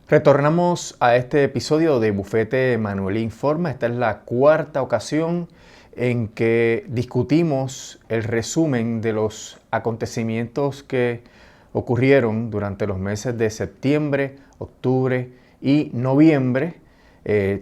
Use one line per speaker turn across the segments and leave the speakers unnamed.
Retornamos a este episodio de Bufete Manuel Informa. Esta es la cuarta ocasión en que discutimos el resumen de los acontecimientos que ocurrieron durante los meses de septiembre, octubre y noviembre.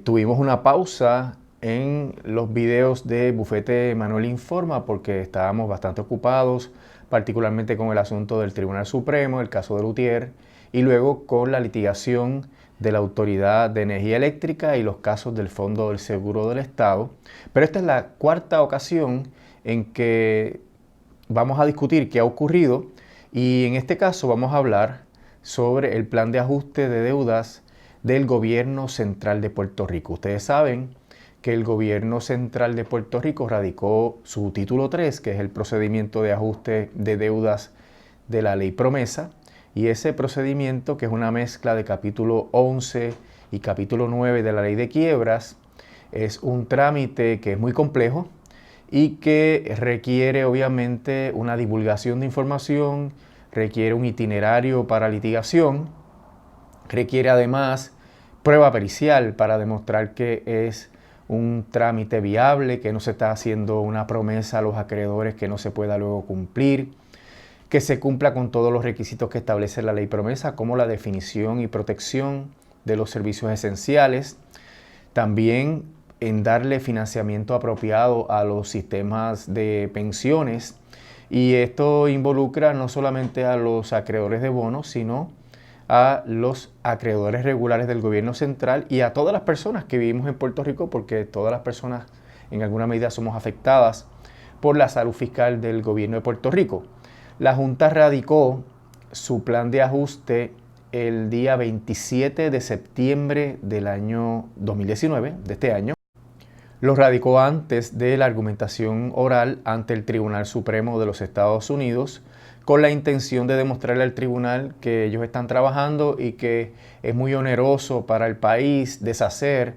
Tuvimos una pausa en los videos de Bufete Manuel Informa porque estábamos bastante ocupados, particularmente con el asunto del Tribunal Supremo, el caso de Lutier, y luego con la litigación de la Autoridad de Energía Eléctrica y los casos del Fondo del Seguro del Estado. Pero esta es la cuarta ocasión en que vamos a discutir qué ha ocurrido y en este caso vamos a hablar sobre el plan de ajuste de deudas del Gobierno Central de Puerto Rico. Ustedes saben que el Gobierno Central de Puerto Rico radicó su título 3, que es el procedimiento de ajuste de deudas de la Ley Promesa. Y ese procedimiento, que es una mezcla de capítulo 11 y capítulo 9 de la Ley de Quiebras, es un trámite que es muy complejo y que requiere obviamente una divulgación de información, requiere un itinerario para litigación, requiere además prueba pericial para demostrar que es un trámite viable, que no se está haciendo una promesa a los acreedores que no se pueda luego cumplir, que se cumpla con todos los requisitos que establece la Ley Promesa, como la definición y protección de los servicios esenciales, también en darle financiamiento apropiado a los sistemas de pensiones, y esto involucra no solamente a los acreedores de bonos, sino a los acreedores regulares del gobierno central y a todas las personas que vivimos en Puerto Rico, porque todas las personas en alguna medida somos afectadas por la salud fiscal del gobierno de Puerto Rico. La Junta radicó su plan de ajuste el día 27 de septiembre del año 2019, de este año. Lo radicó antes de la argumentación oral ante el Tribunal Supremo de los Estados Unidos, con la intención de demostrarle al tribunal que ellos están trabajando y que es muy oneroso para el país deshacer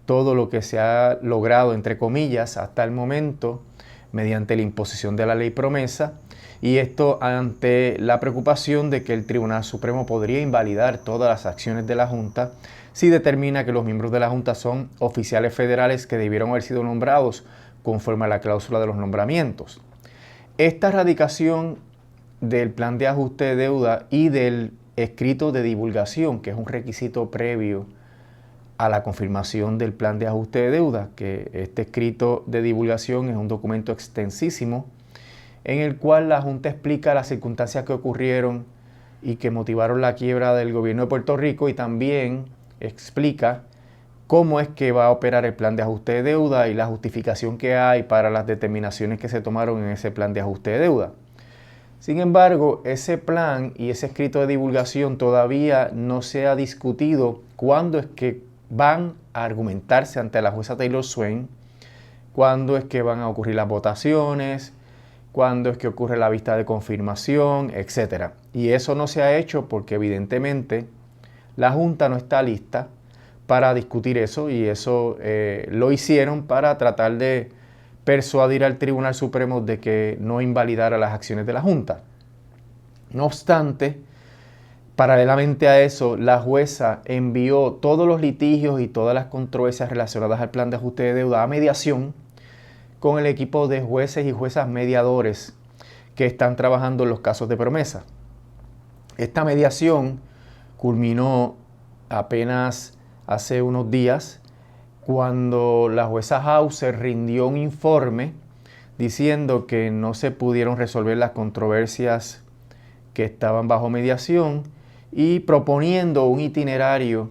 todo lo que se ha logrado, entre comillas, hasta el momento, mediante la imposición de la Ley Promesa, y esto ante la preocupación de que el Tribunal Supremo podría invalidar todas las acciones de la Junta si determina que los miembros de la Junta son oficiales federales que debieron haber sido nombrados conforme a la cláusula de los nombramientos. Esta radicación del plan de ajuste de deuda y del escrito de divulgación, que es un requisito previo a la confirmación del plan de ajuste de deuda, que este escrito de divulgación es un documento extensísimo en el cual la Junta explica las circunstancias que ocurrieron y que motivaron la quiebra del gobierno de Puerto Rico, y también explica cómo es que va a operar el plan de ajuste de deuda y la justificación que hay para las determinaciones que se tomaron en ese plan de ajuste de deuda. Sin embargo, ese plan y ese escrito de divulgación todavía no se ha discutido cuándo es que van a argumentarse ante la jueza Taylor Swain, cuándo es que van a ocurrir las votaciones, cuándo es que ocurre la vista de confirmación, etc. Y eso no se ha hecho porque evidentemente la Junta no está lista para discutir eso, y eso lo hicieron para tratar de persuadir al Tribunal Supremo de que no invalidara las acciones de la Junta. No obstante, paralelamente a eso, la jueza envió todos los litigios y todas las controversias relacionadas al plan de ajuste de deuda a mediación con el equipo de jueces y juezas mediadores que están trabajando en los casos de promesa. Esta mediación culminó apenas hace unos días, cuando la jueza Hauser rindió un informe diciendo que no se pudieron resolver las controversias que estaban bajo mediación y proponiendo un itinerario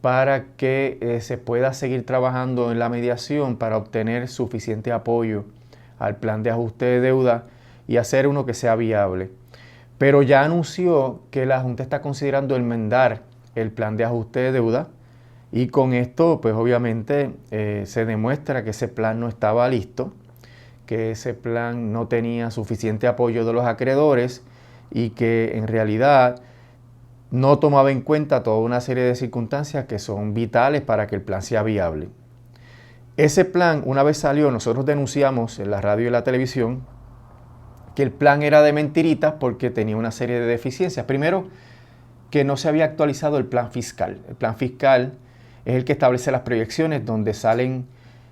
para que se pueda seguir trabajando en la mediación para obtener suficiente apoyo al plan de ajuste de deuda y hacer uno que sea viable. Pero ya anunció que la Junta está considerando enmendar el plan de ajuste de deuda, y con esto pues obviamente se demuestra que ese plan no estaba listo, que ese plan no tenía suficiente apoyo de los acreedores y que en realidad no tomaba en cuenta toda una serie de circunstancias que son vitales para que el plan sea viable. Ese plan, una vez salió, nosotros denunciamos en la radio y la televisión que el plan era de mentiritas porque tenía una serie de deficiencias. Primero, que no se había actualizado el plan fiscal. El plan fiscal es el que establece las proyecciones donde salen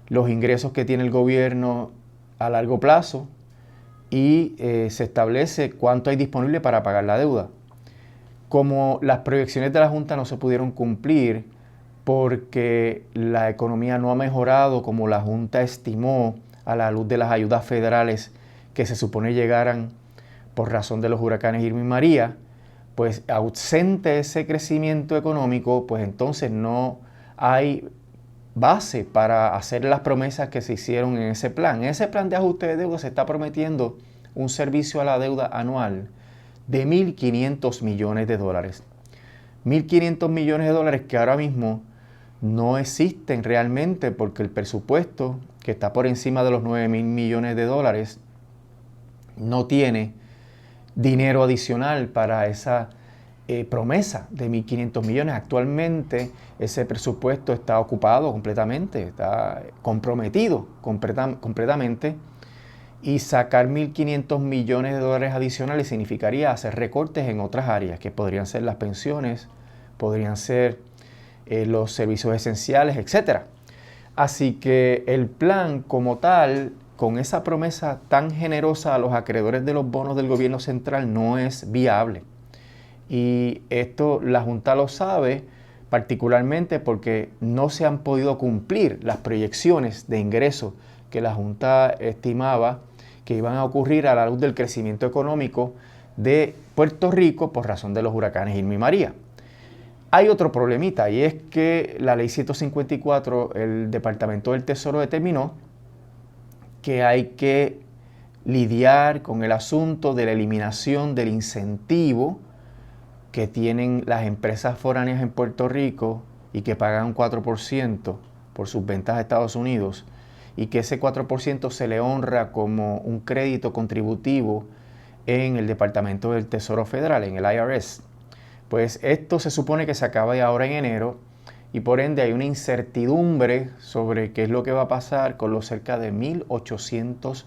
los ingresos que tiene el gobierno a largo plazo y se establece cuánto hay disponible para pagar la deuda. Como las proyecciones de la Junta no se pudieron cumplir porque la economía no ha mejorado como la Junta estimó a la luz de las ayudas federales que se supone llegaran por razón de los huracanes Irma y María, pues ausente ese crecimiento económico, pues entonces no hay base para hacer las promesas que se hicieron en ese plan. En ese plan de ajuste de deuda se está prometiendo un servicio a la deuda anual de 1.500 millones de dólares. 1.500 millones de dólares que ahora mismo no existen realmente porque el presupuesto, que está por encima de los 9.000 millones de dólares, no tiene dinero adicional para esa promesa de 1.500 millones. Actualmente ese presupuesto está ocupado completamente, está comprometido completamente, y sacar 1.500 millones de dólares adicionales significaría hacer recortes en otras áreas, que podrían ser las pensiones, podrían ser los servicios esenciales, etc. Así que el plan como tal, con esa promesa tan generosa a los acreedores de los bonos del gobierno central, no es viable. Y esto la Junta lo sabe, particularmente porque no se han podido cumplir las proyecciones de ingresos que la Junta estimaba que iban a ocurrir a la luz del crecimiento económico de Puerto Rico por razón de los huracanes Irma y María. Hay otro problemita, y es que la ley 154, el Departamento del Tesoro determinó que hay que lidiar con el asunto de la eliminación del incentivo que tienen las empresas foráneas en Puerto Rico y que pagan un 4% por sus ventas a Estados Unidos, y que ese 4% se le honra como un crédito contributivo en el Departamento del Tesoro Federal, en el IRS. Pues esto se supone que se acaba ahora en enero, y por ende hay una incertidumbre sobre qué es lo que va a pasar con los cerca de 1.800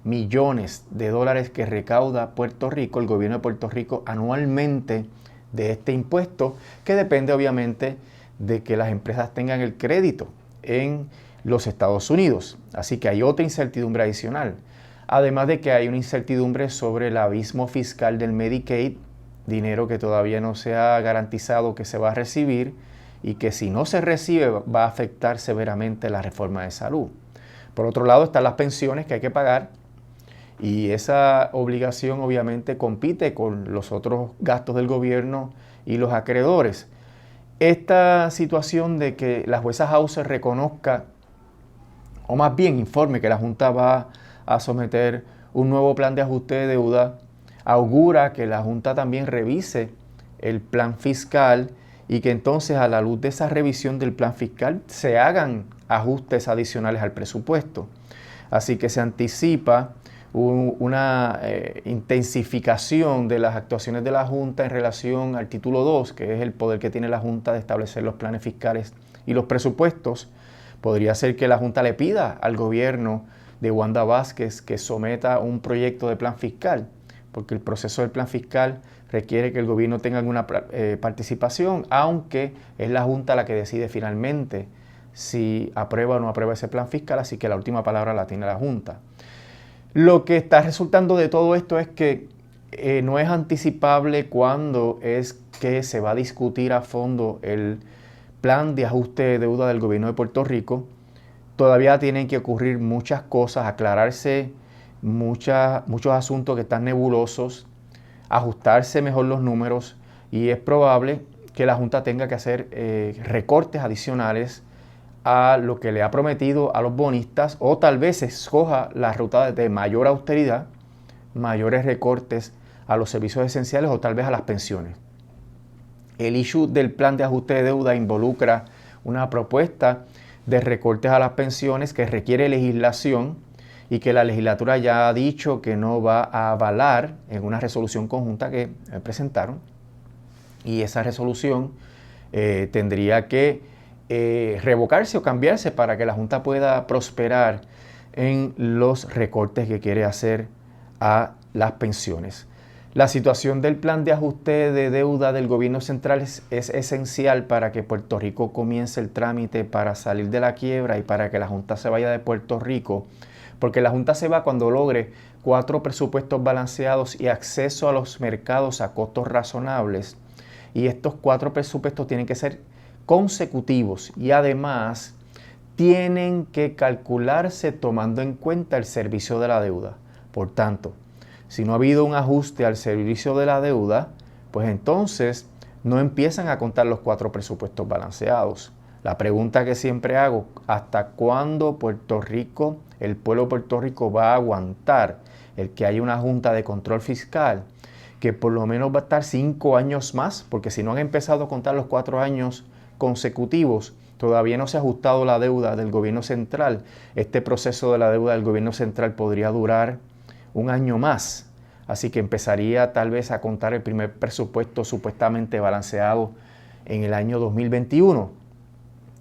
millones de dólares que recauda Puerto Rico, el gobierno de Puerto Rico, anualmente de este impuesto, que depende obviamente de que las empresas tengan el crédito en los Estados Unidos. Así que hay otra incertidumbre adicional. Además de que hay una incertidumbre sobre el abismo fiscal del Medicaid, dinero que todavía no se ha garantizado que se va a recibir y que si no se recibe va a afectar severamente la reforma de salud. Por otro lado están las pensiones que hay que pagar, y esa obligación obviamente compite con los otros gastos del gobierno y los acreedores. Esta situación de que la jueza Hauser reconozca, o más bien informe que la Junta va a someter un nuevo plan de ajuste de deuda, augura que la Junta también revise el plan fiscal y que entonces a la luz de esa revisión del plan fiscal se hagan ajustes adicionales al presupuesto. Así que se anticipa una intensificación de las actuaciones de la Junta en relación al título 2, que es el poder que tiene la Junta de establecer los planes fiscales y los presupuestos. Podría ser que la Junta le pida al gobierno de Wanda Vázquez que someta un proyecto de plan fiscal, porque el proceso del plan fiscal requiere que el gobierno tenga alguna participación, aunque es la Junta la que decide finalmente si aprueba o no aprueba ese plan fiscal, así que la última palabra la tiene la Junta. Lo que está resultando de todo esto es que no es anticipable cuándo es que se va a discutir a fondo el plan de ajuste de deuda del gobierno de Puerto Rico. Todavía tienen que ocurrir muchas cosas, aclararse muchos asuntos que están nebulosos, ajustarse mejor los números, y es probable que la Junta tenga que hacer recortes adicionales a lo que le ha prometido a los bonistas, o tal vez escoja la ruta de mayor austeridad, mayores recortes a los servicios esenciales o tal vez a las pensiones. El issue del plan de ajuste de deuda involucra una propuesta de recortes a las pensiones que requiere legislación y que la legislatura ya ha dicho que no va a avalar en una resolución conjunta que presentaron. Y esa resolución tendría que revocarse o cambiarse para que la Junta pueda prosperar en los recortes que quiere hacer a las pensiones. La situación del plan de ajuste de deuda del gobierno central es esencial para que Puerto Rico comience el trámite para salir de la quiebra y para que la Junta se vaya de Puerto Rico, porque la Junta se va cuando logre 4 presupuestos balanceados y acceso a los mercados a costos razonables. Y estos 4 presupuestos tienen que ser consecutivos y además tienen que calcularse tomando en cuenta el servicio de la deuda. Por tanto, si no ha habido un ajuste al servicio de la deuda, pues entonces no empiezan a contar los 4 presupuestos balanceados. La pregunta que siempre hago, ¿hasta cuándo Puerto Rico, el pueblo de Puerto Rico va a aguantar el que haya una Junta de Control Fiscal que por lo menos va a estar 5 años más? Porque si no han empezado a contar los 4 años consecutivos, todavía no se ha ajustado la deuda del gobierno central. Este proceso de la deuda del gobierno central podría durar un año más. Así que empezaría tal vez a contar el primer presupuesto supuestamente balanceado en el año 2021.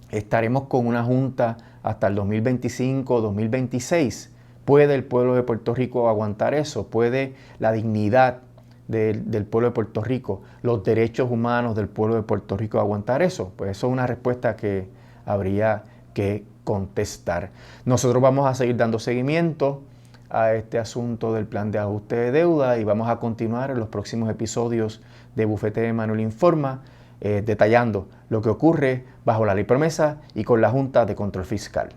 Estaremos con una junta hasta el 2025 o 2026. ¿Puede el pueblo de Puerto Rico aguantar eso? ¿Puede la dignidad del pueblo de Puerto Rico, los derechos humanos del pueblo de Puerto Rico aguantar eso? Pues eso es una respuesta que habría que contestar. Nosotros vamos a seguir dando seguimiento a este asunto del plan de ajuste de deuda y vamos a continuar en los próximos episodios de Bufete de Manuel Informa, detallando lo que ocurre bajo la ley promesa y con la Junta de Control Fiscal.